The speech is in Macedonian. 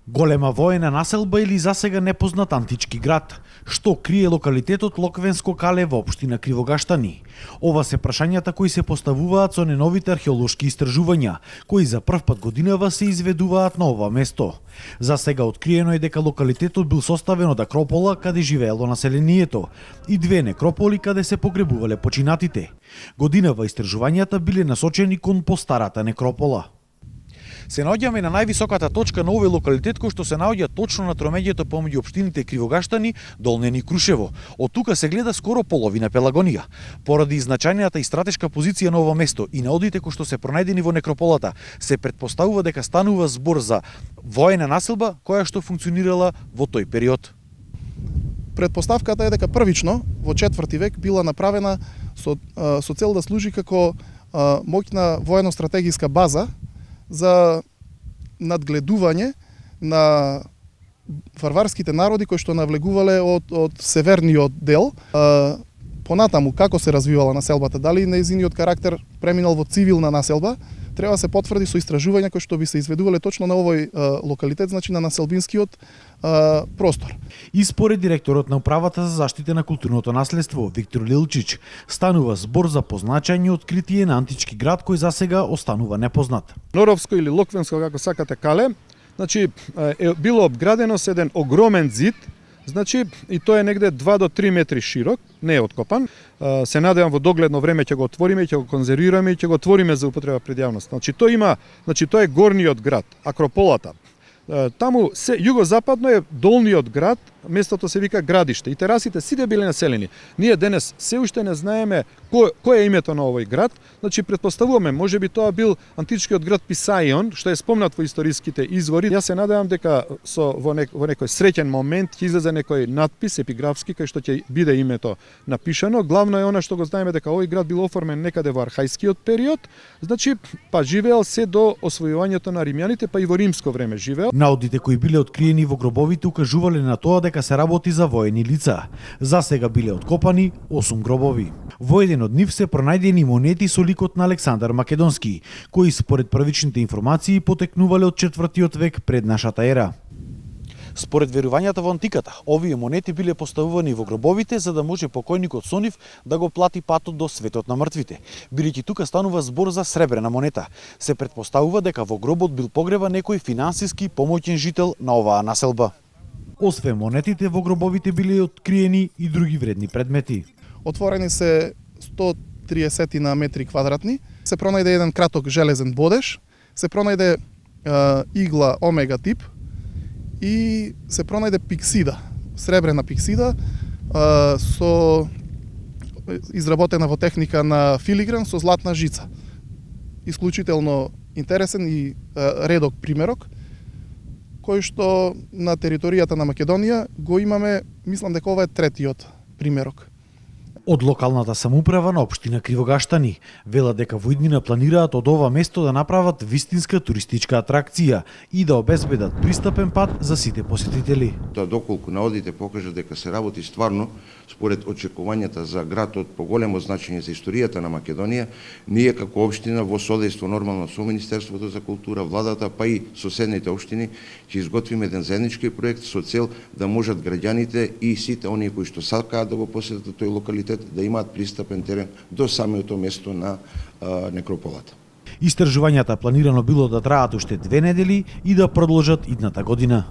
Голема воена населба или засега непознат антички град? Што крие локалитетот Локвенско кале во општина Кривогаштани? Ова се прашањата кои се поставуваат со неновите археолошки истражувања, кои за прв пат годинава се изведуваат на ова место. За сега откриено е дека локалитетот бил составен од акропола каде живеело населението и две некрополи каде се погребувале починатите. Годинава истражувањата биле насочени кон постарата некропола. Се наоѓаме на највисоката точка на овој локалитет кој што се наоѓа точно на тромеѓето помеѓу општините Кривогаштани, Долнен и Крушево. Од тука се гледа скоро половина Пелагонија. Поради значајната и стратешка позиција на ова место и наодите кои што се пронајдени во некрополата, се претпоставува дека станува збор за воена населба која што функционирала во тој период. Предпоставката е дека првично во 4 век била направена со цел да служи како моќна воено-стратегиска база за надгледување на варварските народи кои што навлегувале од северниот дел. Понатаму како се развивала населбата, дали нејзиниот карактер преминал во цивилна населба, треба се потврди со истражувања кои што би се изведувале точно на овој локалитет, значи на населбинскиот простор. И според директорот на управата за заштита на културното наследство Виктор Лилчич, станува збор за позначање откритие на антички град кој засега останува непознат. Норовско или Локвенско, како сакате кале, значи е било обградено со еден огромен зид, значи и тоа е негде 2 до 3 метри широк, не е откопан. Се надевам во догледно време ќе го отвориме, ќе го конзервираме и ќе го отвориме за употреба пред јавност. Значи тоа е горниот град, акрополата. Таму југозападно е долниот град, местото се вика Градиште и терасите сите биле населени. Ние денес се уште не знаеме кој е името на овој град, значи претпоставуваме можеби тоа бил античкиот град Писаион, што е спомнат во историските извори. Јас се надевам дека во некој среќен момент ќе излезе некој надпис епиграфски кај што ќе биде името напишано. Главно е она што го знаеме дека овој град бил оформен некаде во архајскиот период, значи па живеел се до освојувањето на римјаните, па и во римско време живеел. Наодите кои биле откриени во гробовите укажувале на тоа дека се работи за воени лица. За сега биле откопани 8 гробови. Во еден од нив се пронајдени монети со ликот на Александар Македонски, кои според првичните информации потекнувале од 4 век пред нашата ера. Според верувањата во антиката, овие монети биле поставувани во гробовите за да може покојникот со нив да го плати патот до светот на мртвите. Бидејќи тука станува збор за сребрена монета, се претпоставува дека во гробот бил погреба некој финансиски помоќен жител на оваа населба. Освен монетите, во гробовите биле откриени и други вредни предмети. Отворени се 130 на метри квадратни, се пронајде еден краток железен бодеж, се пронајде игла омега тип и се пронајде пиксида, сребрена пиксида изработена во техника на филигран со златна жица. Исклучително интересен и редок примерок, кој што на територијата на Македонија го имаме, мислам дека ова е третиот примерок. Од локалната самоуправа на општина Кривогаштани велат дека во иднина планираат од ова место да направат вистинска туристичка атракција и да обезбедат пристапен пат за сите посетители. Тоа доколку наодите покажа дека се работи стварно според очекувањата за град од поголемо значење за историјата на Македонија, ние како општина во содејство нормално со Министерството за култура, владата, па и соседните општини ќе изготвиме еден заеднички проект со цел да можат граѓаните и сите оние кои што сакаат да го посетат тој локалитет да имаат пристапен терен до самото место на некрополата. Истражувањата планирано било да траат уште 2 недели и да продолжат идната година.